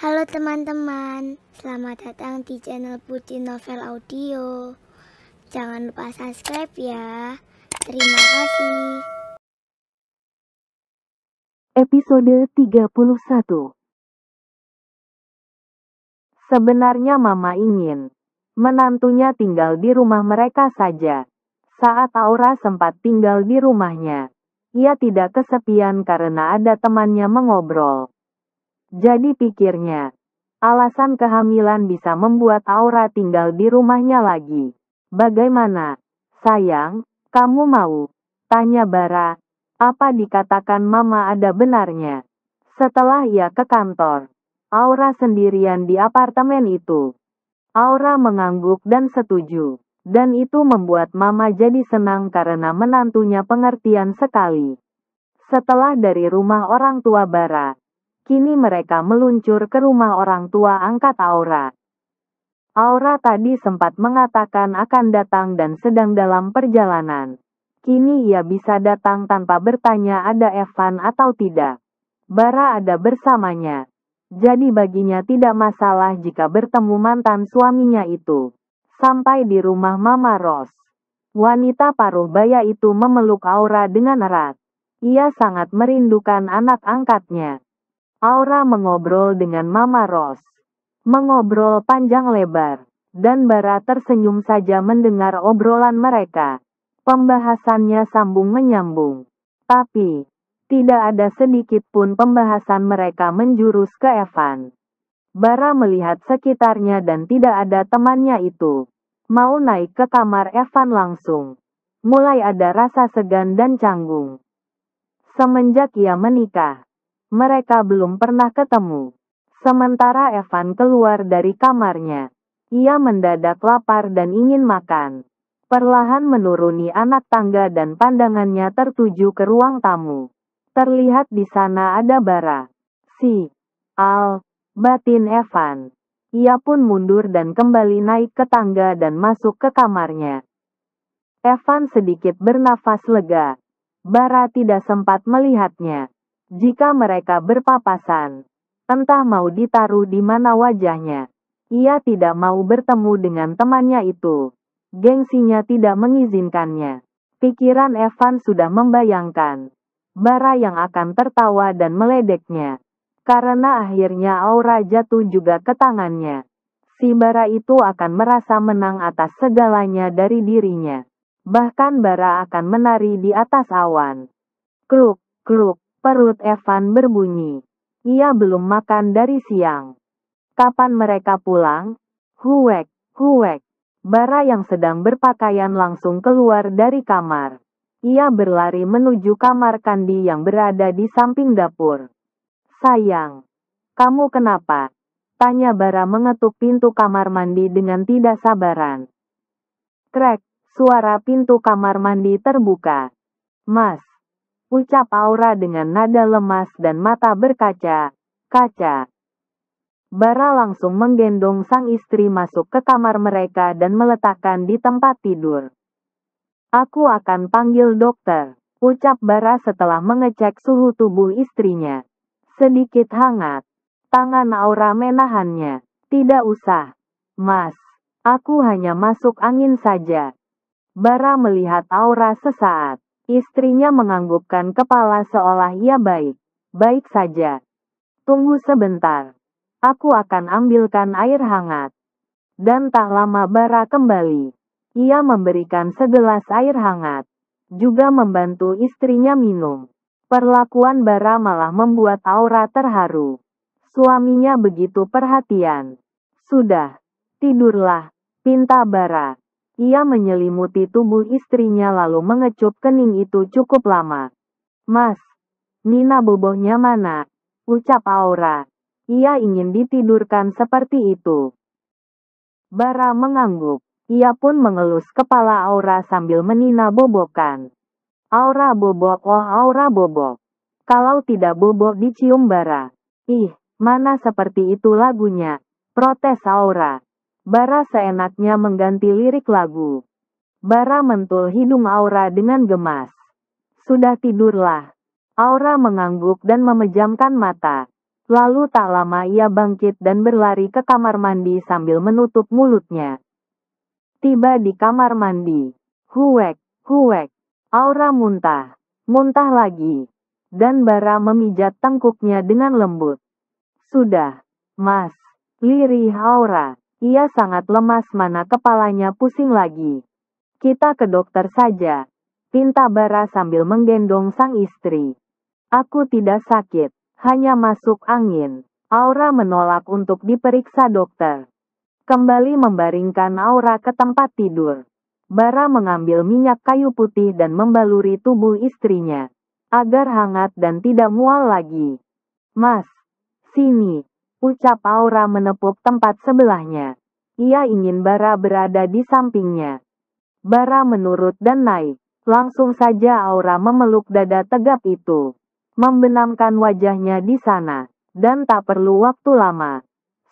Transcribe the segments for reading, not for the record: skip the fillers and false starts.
Halo teman-teman, selamat datang di channel Putri Novel Audio. Jangan lupa subscribe ya. Terima kasih. Episode 31. Sebenarnya Mama ingin menantunya tinggal di rumah mereka saja. Saat Aura sempat tinggal di rumahnya, ia tidak kesepian karena ada temannya mengobrol. Jadi pikirnya, alasan kehamilan bisa membuat Aura tinggal di rumahnya lagi. Bagaimana, sayang, kamu mau? Tanya Bara. Apa dikatakan Mama ada benarnya? Setelah ia ke kantor, Aura sendirian di apartemen itu. Aura mengangguk dan setuju. Dan itu membuat Mama jadi senang karena menantunya pengertian sekali. Setelah dari rumah orang tua Bara, kini mereka meluncur ke rumah orang tua angkat Aura. Aura tadi sempat mengatakan akan datang dan sedang dalam perjalanan. Kini ia bisa datang tanpa bertanya ada Evan atau tidak. Bara ada bersamanya. Jadi baginya tidak masalah jika bertemu mantan suaminya itu. Sampai di rumah Mama Ros, wanita paruh baya itu memeluk Aura dengan erat. Ia sangat merindukan anak angkatnya. Aura mengobrol dengan Mama Ros. Mengobrol panjang lebar. Dan Bara tersenyum saja mendengar obrolan mereka. Pembahasannya sambung menyambung. Tapi, tidak ada sedikit pun pembahasan mereka menjurus ke Evan. Bara melihat sekitarnya dan tidak ada temannya itu. Mau naik ke kamar Evan langsung. Mulai ada rasa segan dan canggung. Semenjak ia menikah, mereka belum pernah ketemu. Sementara Evan keluar dari kamarnya, ia mendadak lapar dan ingin makan. Perlahan menuruni anak tangga dan pandangannya tertuju ke ruang tamu. Terlihat di sana ada Bara. Si Al, batin Evan. Ia pun mundur dan kembali naik ke tangga dan masuk ke kamarnya. Evan sedikit bernafas lega. Bara tidak sempat melihatnya. Jika mereka berpapasan, entah mau ditaruh di mana wajahnya. Ia tidak mau bertemu dengan temannya itu. Gengsinya tidak mengizinkannya. Pikiran Evan sudah membayangkan Bara yang akan tertawa dan meledeknya. Karena akhirnya Aura jatuh juga ke tangannya. Si Bara itu akan merasa menang atas segalanya dari dirinya. Bahkan Bara akan menari di atas awan. Kruk, kruk, perut Evan berbunyi. Ia belum makan dari siang. Kapan mereka pulang? Huwek, huwek. Bara yang sedang berpakaian langsung keluar dari kamar. Ia berlari menuju kamar Kandi yang berada di samping dapur. Sayang, kamu kenapa? Tanya Bara mengetuk pintu kamar mandi dengan tidak sabaran. Krek, suara pintu kamar mandi terbuka. Mas, ucap Aura dengan nada lemas dan mata berkaca-kaca. Bara langsung menggendong sang istri masuk ke kamar mereka dan meletakkan di tempat tidur. Aku akan panggil dokter, ucap Bara setelah mengecek suhu tubuh istrinya. Sedikit hangat. Tangan Aura menahannya. Tidak usah, Mas. Aku hanya masuk angin saja. Bara melihat Aura sesaat. Istrinya menganggukkan kepala seolah ia baik saja. Tunggu sebentar. Aku akan ambilkan air hangat. Dan tak lama Bara kembali. Ia memberikan segelas air hangat. Juga membantu istrinya minum. Perlakuan Bara malah membuat Aura terharu. Suaminya begitu perhatian. Sudah, tidurlah, pinta Bara. Ia menyelimuti tubuh istrinya lalu mengecup kening itu cukup lama. Mas, Nina bobohnya mana? Ucap Aura. Ia ingin ditidurkan seperti itu. Bara mengangguk. Ia pun mengelus kepala Aura sambil menina bobokan. Aura bobok, oh Aura bobok. Kalau tidak bobok dicium Bara. Ih, mana seperti itu lagunya. Protes Aura. Bara seenaknya mengganti lirik lagu. Bara mentul hidung Aura dengan gemas. Sudah tidurlah. Aura mengangguk dan memejamkan mata. Lalu tak lama ia bangkit dan berlari ke kamar mandi sambil menutup mulutnya. Tiba di kamar mandi. Huek, huek. Aura muntah. Muntah lagi. Dan Bara memijat tengkuknya dengan lembut. Sudah, Mas. Lirih Aura. Ia sangat lemas, mana kepalanya pusing lagi. Kita ke dokter saja. Pinta Bara sambil menggendong sang istri. Aku tidak sakit. Hanya masuk angin. Aura menolak untuk diperiksa dokter. Kembali membaringkan Aura ke tempat tidur. Bara mengambil minyak kayu putih dan membaluri tubuh istrinya, agar hangat dan tidak mual lagi. Mas, sini, ucap Aura menepuk tempat sebelahnya. Ia ingin Bara berada di sampingnya. Bara menurut dan naik. Langsung saja Aura memeluk dada tegap itu. Membenamkan wajahnya di sana. Dan tak perlu waktu lama.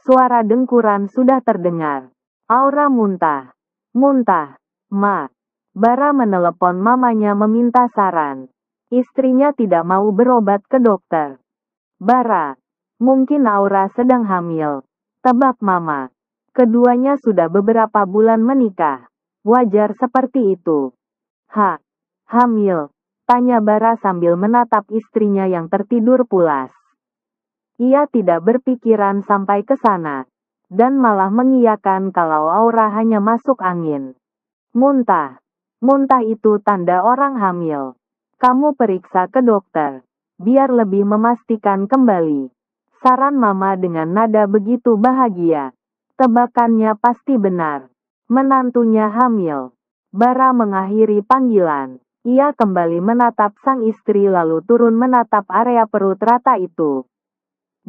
Suara dengkuran sudah terdengar. Aura muntah. Muntah. Ma. Bara menelepon mamanya meminta saran. Istrinya tidak mau berobat ke dokter. Bara. Mungkin Aura sedang hamil. Tebak mama. Keduanya sudah beberapa bulan menikah. Wajar seperti itu. Hamil. Tanya Bara sambil menatap istrinya yang tertidur pulas. Ia tidak berpikiran sampai ke sana, dan malah mengiyakan kalau Aura hanya masuk angin. Muntah. Muntah itu tanda orang hamil. Kamu periksa ke dokter, biar lebih memastikan kembali. Saran mama dengan nada begitu bahagia. Tebakannya pasti benar. Menantunya hamil. Bara mengakhiri panggilan. Ia kembali menatap sang istri lalu turun menatap area perut rata itu.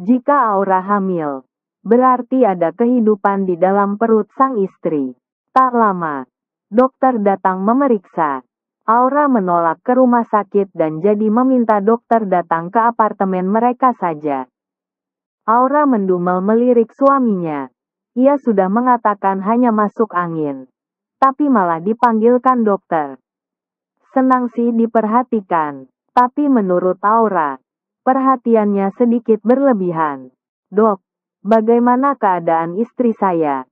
Jika Aura hamil, berarti ada kehidupan di dalam perut sang istri. Tak lama, dokter datang memeriksa. Aura menolak ke rumah sakit dan jadi meminta dokter datang ke apartemen mereka saja. Aura mendumel melirik suaminya. Ia sudah mengatakan hanya masuk angin. Tapi malah dipanggilkan dokter. Senang sih diperhatikan. Tapi menurut Aura, perhatiannya sedikit berlebihan. Dok, bagaimana keadaan istri saya?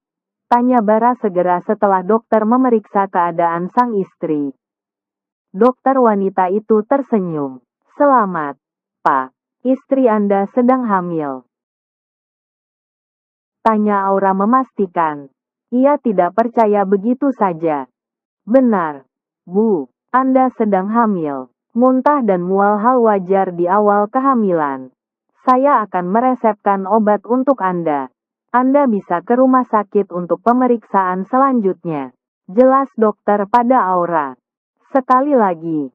Tanya Bara segera setelah dokter memeriksa keadaan sang istri. Dokter wanita itu tersenyum. Selamat, Pak. Istri Anda sedang hamil. Tanya Aura memastikan. Ia tidak percaya begitu saja. Benar, Bu. Anda sedang hamil. Muntah dan mual hal wajar di awal kehamilan. Saya akan meresepkan obat untuk Anda. Anda bisa ke rumah sakit untuk pemeriksaan selanjutnya. Jelas dokter pada Aura. Sekali lagi,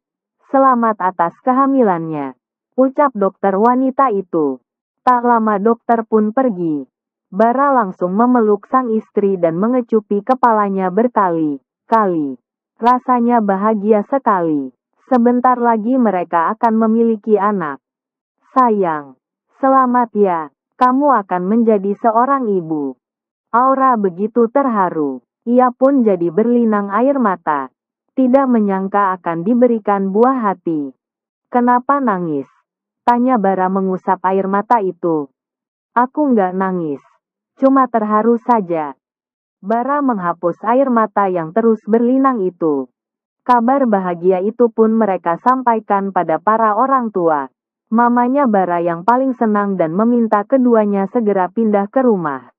selamat atas kehamilannya. Ucap dokter wanita itu. Tak lama dokter pun pergi. Bara langsung memeluk sang istri dan mengecupi kepalanya berkali-kali. Rasanya bahagia sekali. Sebentar lagi mereka akan memiliki anak. Sayang, selamat ya, kamu akan menjadi seorang ibu. Aura begitu terharu. Ia pun jadi berlinang air mata. Tidak menyangka akan diberikan buah hati. Kenapa nangis? Tanya Bara mengusap air mata itu. Aku nggak nangis. Cuma terharu saja. Bara menghapus air mata yang terus berlinang itu. Kabar bahagia itu pun mereka sampaikan pada para orang tua. Mamanya Bara yang paling senang dan meminta keduanya segera pindah ke rumah.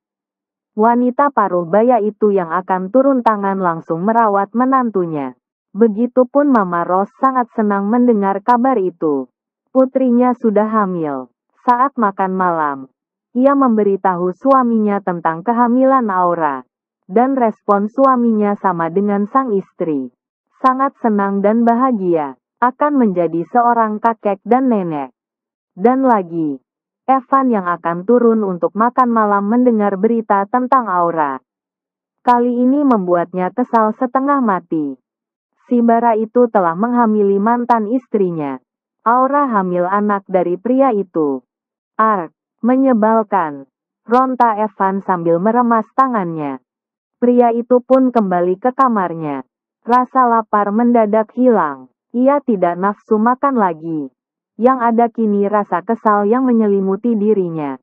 Wanita paruh baya itu yang akan turun tangan langsung merawat menantunya. Begitupun Mama Ros sangat senang mendengar kabar itu. Putrinya sudah hamil. Saat makan malam, ia memberitahu suaminya tentang kehamilan Aura. Dan respon suaminya sama dengan sang istri. Sangat senang dan bahagia, akan menjadi seorang kakek dan nenek. Dan lagi, Evan yang akan turun untuk makan malam mendengar berita tentang Aura. Kali ini membuatnya kesal setengah mati. Si Bara itu telah menghamili mantan istrinya. Aura hamil anak dari pria itu. Menyebalkan. Ronta Evan sambil meremas tangannya. Pria itu pun kembali ke kamarnya. Rasa lapar mendadak hilang. Ia tidak nafsu makan lagi. Yang ada kini rasa kesal yang menyelimuti dirinya.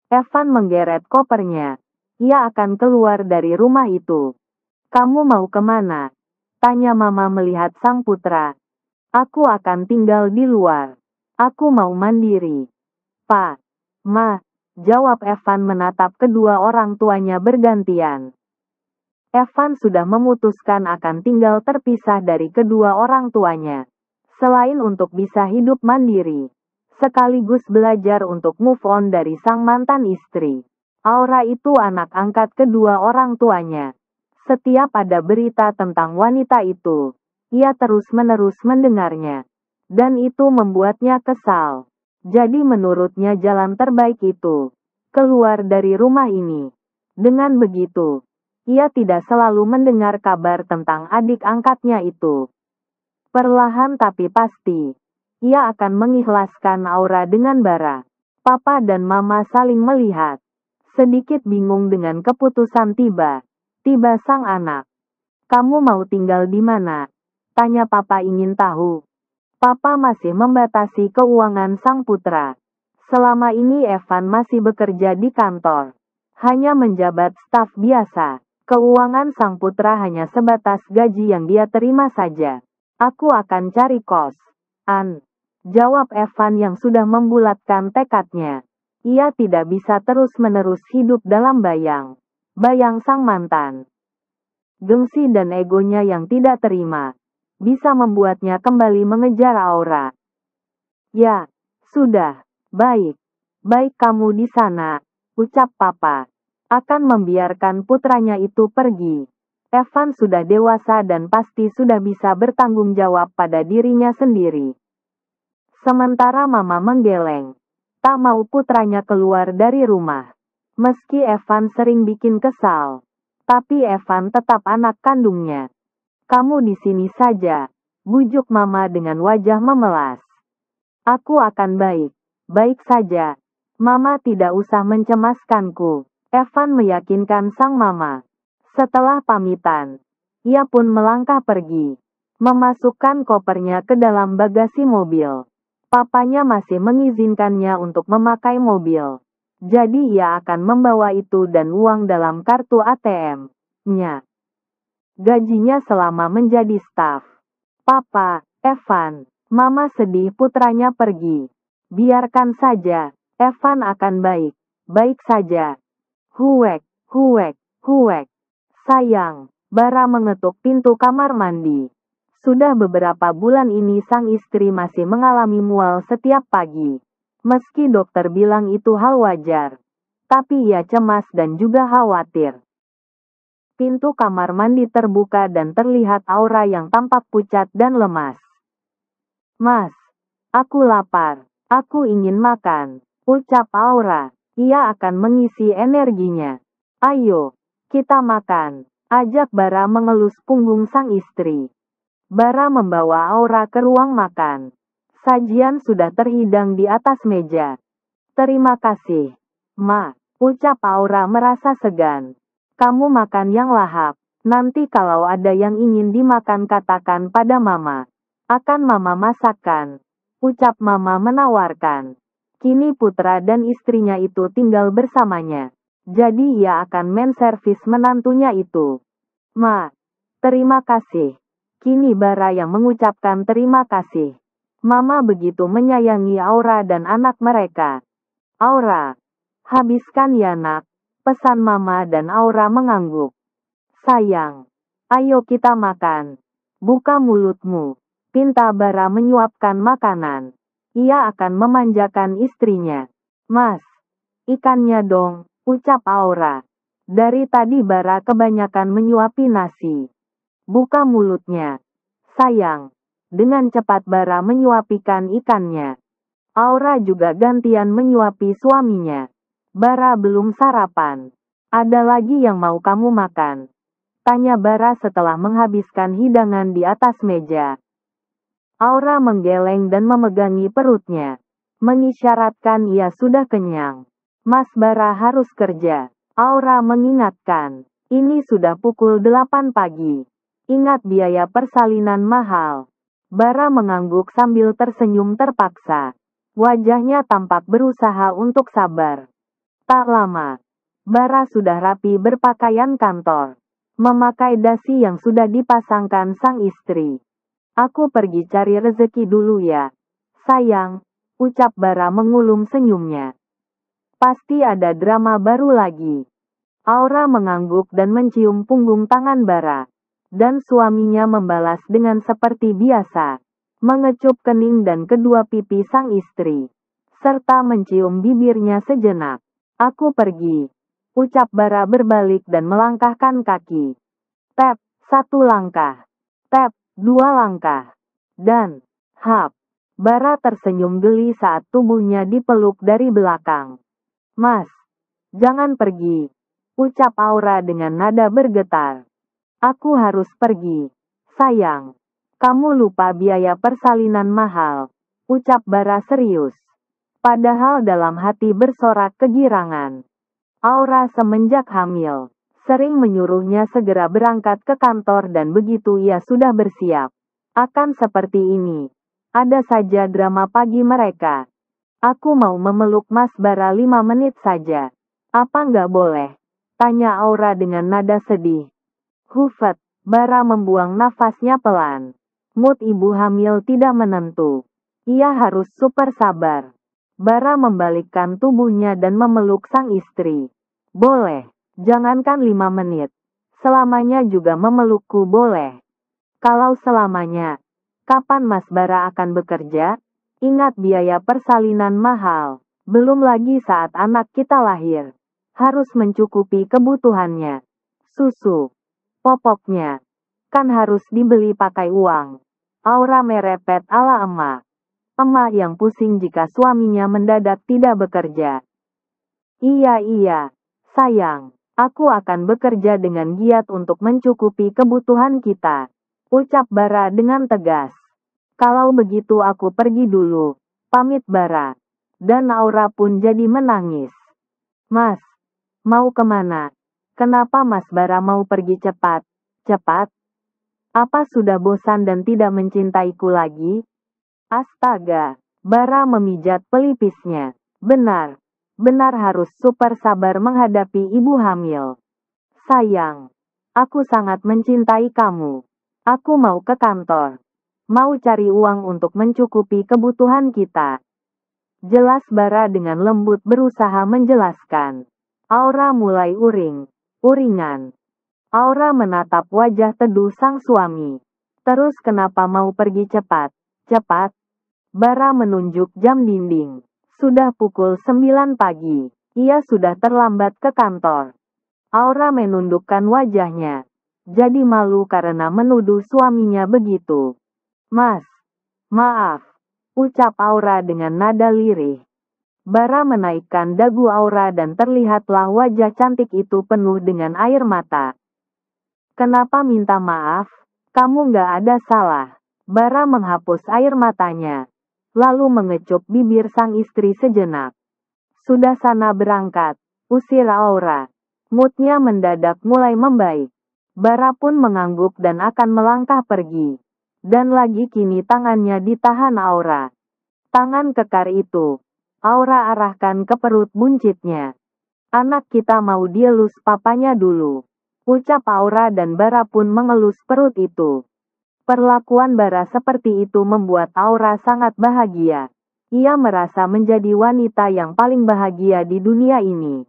Evan menggeret kopernya. Ia akan keluar dari rumah itu. Kamu mau kemana? Tanya mama melihat sang putra. Aku akan tinggal di luar. Aku mau mandiri. Pa, Ma, jawab Evan menatap kedua orang tuanya bergantian. Evan sudah memutuskan akan tinggal terpisah dari kedua orang tuanya. Selain untuk bisa hidup mandiri, sekaligus belajar untuk move on dari sang mantan istri. Aura itu anak angkat kedua orang tuanya. Setiap ada berita tentang wanita itu, ia terus-menerus mendengarnya. Dan itu membuatnya kesal. Jadi menurutnya jalan terbaik itu, keluar dari rumah ini. Dengan begitu, ia tidak selalu mendengar kabar tentang adik angkatnya itu. Perlahan tapi pasti, ia akan mengikhlaskan Aura dengan Bara. Papa dan Mama saling melihat. Sedikit bingung dengan keputusan tiba sang anak. Kamu mau tinggal di mana? Tanya Papa ingin tahu. Papa masih membatasi keuangan sang putra. Selama ini Evan masih bekerja di kantor. Hanya menjabat staf biasa. Keuangan sang putra hanya sebatas gaji yang dia terima saja. Aku akan cari kos. Jawab Evan yang sudah membulatkan tekadnya. Ia tidak bisa terus-menerus hidup dalam bayang sang mantan. Gengsi dan egonya yang tidak terima, bisa membuatnya kembali mengejar Aura. Ya, sudah, baik kamu di sana, ucap Papa. Akan membiarkan putranya itu pergi. Evan sudah dewasa dan pasti sudah bisa bertanggung jawab pada dirinya sendiri. Sementara Mama menggeleng, tak mau putranya keluar dari rumah. Meski Evan sering bikin kesal, tapi Evan tetap anak kandungnya. Kamu di sini saja, bujuk Mama dengan wajah memelas. Aku akan baik saja. Mama tidak usah mencemaskanku. Evan meyakinkan sang mama. Setelah pamitan, ia pun melangkah pergi, memasukkan kopernya ke dalam bagasi mobil. Papanya masih mengizinkannya untuk memakai mobil. Jadi ia akan membawa itu dan uang dalam kartu ATM-nya. Gajinya selama menjadi staf. Papa, Evan, Mama sedih putranya pergi. Biarkan saja, Evan akan baik saja. Huek. Sayang, Bara mengetuk pintu kamar mandi. Sudah beberapa bulan ini sang istri masih mengalami mual setiap pagi. Meski dokter bilang itu hal wajar, tapi ia cemas dan juga khawatir. Pintu kamar mandi terbuka dan terlihat Aura yang tampak pucat dan lemas. Mas, aku lapar, aku ingin makan, ucap Aura. Ia akan mengisi energinya. Ayo, kita makan, ajak Bara mengelus punggung sang istri. Bara membawa Aura ke ruang makan. Sajian sudah terhidang di atas meja. Terima kasih, Ma, ucap Aura merasa segan. Kamu makan yang lahap. Nanti kalau ada yang ingin dimakan katakan pada Mama. Akan Mama masakkan, ucap Mama menawarkan. Kini putra dan istrinya itu tinggal bersamanya. Jadi ia akan menservis menantunya itu. Ma, terima kasih. Kini Bara yang mengucapkan terima kasih. Mama begitu menyayangi Aura dan anak mereka. Aura, habiskan ya nak, pesan Mama dan Aura mengangguk. Sayang, ayo kita makan. Buka mulutmu, pinta Bara menyuapkan makanan. Ia akan memanjakan istrinya. Mas, ikannya dong, ucap Aura. Dari tadi Bara kebanyakan menyuapi nasi. Buka mulutnya. Sayang. Dengan cepat Bara menyuapikan ikannya. Aura juga gantian menyuapi suaminya. Bara belum sarapan. Ada lagi yang mau kamu makan? Tanya Bara setelah menghabiskan hidangan di atas meja. Aura menggeleng dan memegangi perutnya, mengisyaratkan ia sudah kenyang. Mas Bara harus kerja. Aura mengingatkan, ini sudah pukul 8 pagi. Ingat biaya persalinan mahal. Bara mengangguk sambil tersenyum terpaksa. Wajahnya tampak berusaha untuk sabar. Tak lama, Bara sudah rapi berpakaian kantor. Memakai dasi yang sudah dipasangkan sang istri. Aku pergi cari rezeki dulu ya. Sayang, ucap Bara mengulum senyumnya. Pasti ada drama baru lagi. Aura mengangguk dan mencium punggung tangan Bara. Dan suaminya membalas dengan seperti biasa. Mengecup kening dan kedua pipi sang istri. Serta mencium bibirnya sejenak. Aku pergi. Ucap Bara berbalik dan melangkahkan kaki. Tap, 1 langkah. Tap, 2 langkah. Dan, hap. Bara tersenyum geli saat tubuhnya dipeluk dari belakang. Mas, jangan pergi. Ucap Aura dengan nada bergetar. Aku harus pergi. Sayang, kamu lupa biaya persalinan mahal. Ucap Bara serius. Padahal dalam hati bersorak kegirangan. Aura semenjak hamil, sering menyuruhnya segera berangkat ke kantor dan begitu ia sudah bersiap. Akan seperti ini. Ada saja drama pagi mereka. Aku mau memeluk Mas Bara 5 menit saja. Apa nggak boleh? Tanya Aura dengan nada sedih. Hufet, Bara membuang nafasnya pelan. Mood ibu hamil tidak menentu. Ia harus super sabar. Bara membalikkan tubuhnya dan memeluk sang istri. Boleh, jangankan 5 menit. Selamanya juga memelukku boleh. Kalau selamanya, kapan Mas Bara akan bekerja? Ingat biaya persalinan mahal. Belum lagi saat anak kita lahir. Harus mencukupi kebutuhannya. Susu. Popoknya. Kan harus dibeli pakai uang. Aura merepet ala emak. Emak yang pusing jika suaminya mendadak tidak bekerja. Iya, sayang. Aku akan bekerja dengan giat untuk mencukupi kebutuhan kita. Ucap Bara dengan tegas. Kalau begitu aku pergi dulu. Pamit Bara. Dan Aura pun jadi menangis. Mas, mau kemana? Kenapa Mas Bara mau pergi cepat? Cepat? Apa sudah bosan dan tidak mencintaiku lagi? Astaga, Bara memijat pelipisnya. Benar harus super sabar menghadapi ibu hamil. Sayang, aku sangat mencintai kamu. Aku mau ke kantor. Mau cari uang untuk mencukupi kebutuhan kita. Jelas Bara dengan lembut berusaha menjelaskan. Aura mulai uringan. Aura menatap wajah teduh sang suami. Terus kenapa mau pergi cepat? Cepat? Bara menunjuk jam dinding. Sudah pukul 9 pagi. Ia sudah terlambat ke kantor. Aura menundukkan wajahnya. Jadi malu karena menuduh suaminya begitu. Mas, maaf. Ucap Aura dengan nada lirih. Bara menaikkan dagu Aura dan terlihatlah wajah cantik itu penuh dengan air mata. Kenapa minta maaf? Kamu nggak ada salah. Bara menghapus air matanya. Lalu mengecup bibir sang istri sejenak. Sudah sana berangkat. Usir Aura. Moodnya mendadak mulai membaik. Bara pun mengangguk dan akan melangkah pergi. Dan lagi kini tangannya ditahan Aura. Tangan kekar itu. Aura arahkan ke perut buncitnya. Anak kita mau dielus papanya dulu. Ucap Aura dan Bara pun mengelus perut itu. Perlakuan Bara seperti itu membuat Aura sangat bahagia. Ia merasa menjadi wanita yang paling bahagia di dunia ini.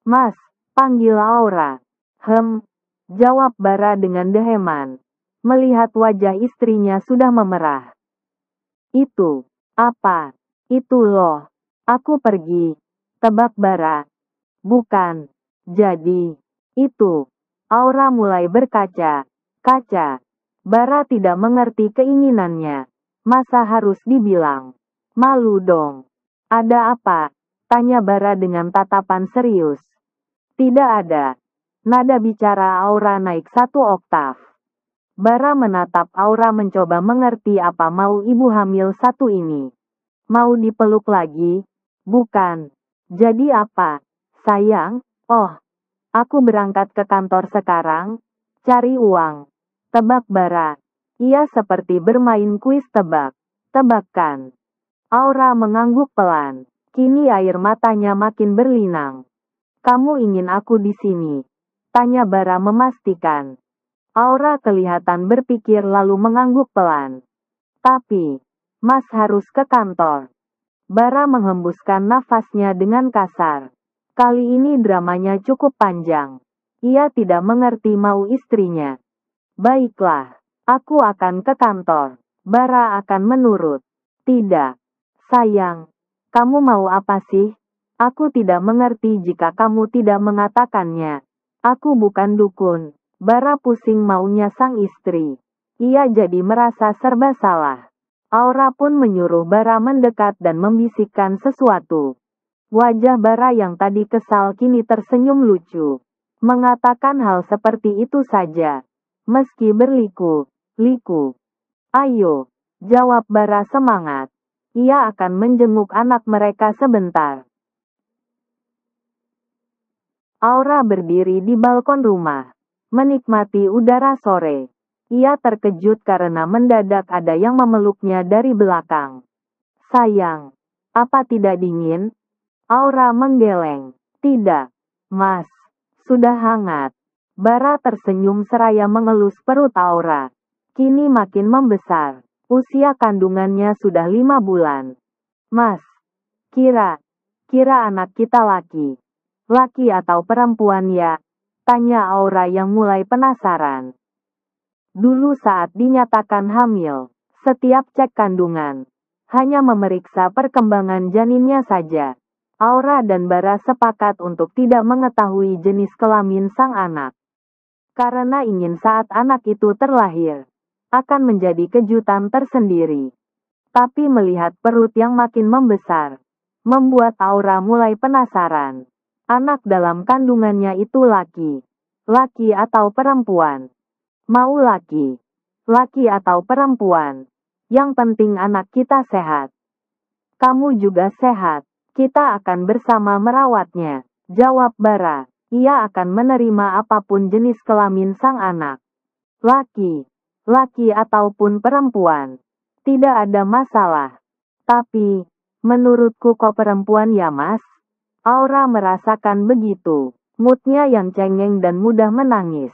Mas, panggil Aura. Jawab Bara dengan deheman. Melihat wajah istrinya sudah memerah. Itu, apa? Itu loh. Aku pergi. Tebak Bara. Bukan. Jadi, itu. Aura mulai berkaca. Kaca. Bara tidak mengerti keinginannya. Masa harus dibilang? Malu dong. Ada apa? Tanya Bara dengan tatapan serius. Tidak ada. Nada bicara Aura naik 1 oktav. Bara menatap Aura mencoba mengerti apa mau ibu hamil satu ini. Mau dipeluk lagi? Bukan. Jadi apa? Sayang? Oh, aku berangkat ke kantor sekarang. Cari uang. Tebak Bara. Ia seperti bermain kuis tebak-tebakan. Aura mengangguk pelan. Kini air matanya makin berlinang. Kamu ingin aku di sini? Tanya Bara memastikan. Aura kelihatan berpikir lalu mengangguk pelan. Tapi, Mas harus ke kantor. Bara menghembuskan nafasnya dengan kasar. Kali ini dramanya cukup panjang. Ia tidak mengerti mau istrinya. Baiklah, aku akan ke kantor. Bara akan menurut. Tidak. Sayang, kamu mau apa sih? Aku tidak mengerti jika kamu tidak mengatakannya. Aku bukan dukun. Bara pusing maunya sang istri. Ia jadi merasa serba salah. Aura pun menyuruh Bara mendekat dan membisikkan sesuatu. Wajah Bara yang tadi kesal kini tersenyum lucu. Mengatakan hal seperti itu saja. Meski berliku-liku. Ayo, jawab Bara semangat. Ia akan menjenguk anak mereka sebentar. Aura berdiri di balkon rumah. Menikmati udara sore. Ia terkejut karena mendadak ada yang memeluknya dari belakang. Sayang, apa tidak dingin? Aura menggeleng. Tidak, Mas. Sudah hangat. Bara tersenyum seraya mengelus perut Aura. Kini makin membesar. Usia kandungannya sudah 5 bulan. Mas, kira anak kita laki atau perempuan ya? Tanya Aura yang mulai penasaran. Dulu saat dinyatakan hamil, setiap cek kandungan, hanya memeriksa perkembangan janinnya saja. Aura dan Bara sepakat untuk tidak mengetahui jenis kelamin sang anak. Karena ingin saat anak itu terlahir, akan menjadi kejutan tersendiri. Tapi melihat perut yang makin membesar, membuat Aura mulai penasaran. Anak dalam kandungannya itu laki atau perempuan. Mau laki atau perempuan. Yang penting anak kita sehat. Kamu juga sehat. Kita akan bersama merawatnya. Jawab Bara. Ia akan menerima apapun jenis kelamin sang anak. Laki ataupun perempuan. Tidak ada masalah. Tapi, menurutku kok perempuan ya Mas? Aura merasakan begitu. Moodnya yang cengeng dan mudah menangis.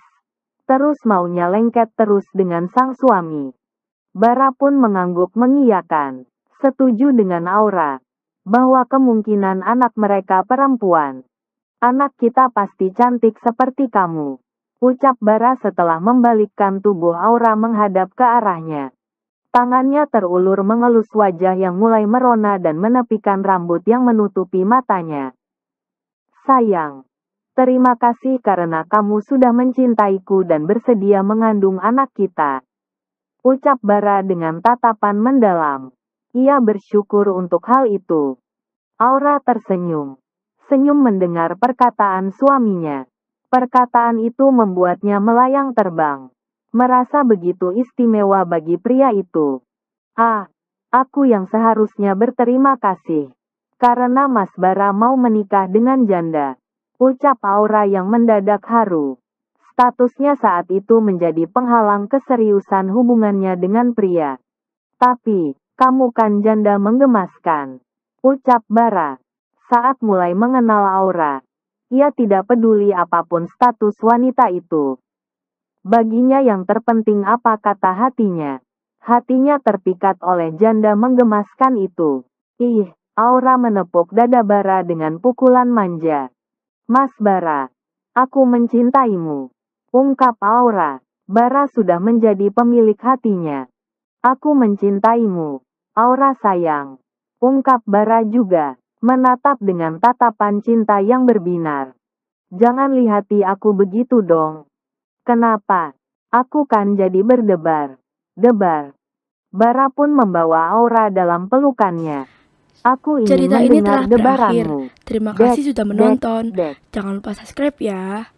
Terus maunya lengket terus dengan sang suami. Bara pun mengangguk mengiyakan. Setuju dengan Aura. Bahwa kemungkinan anak mereka perempuan. Anak kita pasti cantik seperti kamu. Ucap Bara setelah membalikkan tubuh Aura menghadap ke arahnya. Tangannya terulur mengelus wajah yang mulai merona dan menepikan rambut yang menutupi matanya. Sayang. Terima kasih karena kamu sudah mencintaiku dan bersedia mengandung anak kita. Ucap Bara dengan tatapan mendalam. Ia bersyukur untuk hal itu. Aura tersenyum. Senyum mendengar perkataan suaminya. Perkataan itu membuatnya melayang terbang. Merasa begitu istimewa bagi pria itu. Aku yang seharusnya berterima kasih. Karena Mas Bara mau menikah dengan janda. Ucap Aura yang mendadak haru. Statusnya saat itu menjadi penghalang keseriusan hubungannya dengan pria. Tapi, kamu kan janda menggemaskan. Ucap Bara. Saat mulai mengenal Aura, ia tidak peduli apapun status wanita itu. Baginya yang terpenting apa kata hatinya. Hatinya terpikat oleh janda menggemaskan itu. Aura menepuk dada Bara dengan pukulan manja. Mas Bara, aku mencintaimu. Ungkap Aura. Bara sudah menjadi pemilik hatinya. Aku mencintaimu. Aura sayang. Ungkap Bara juga. Menatap dengan tatapan cinta yang berbinar. Jangan lihati aku begitu dong. Kenapa? Aku kan jadi berdebar. Bara pun membawa Aura dalam pelukannya. Aku ingin Cerita ini mendengar telah berakhir. debaranmu. Terima kasih sudah menonton. Jangan lupa subscribe ya.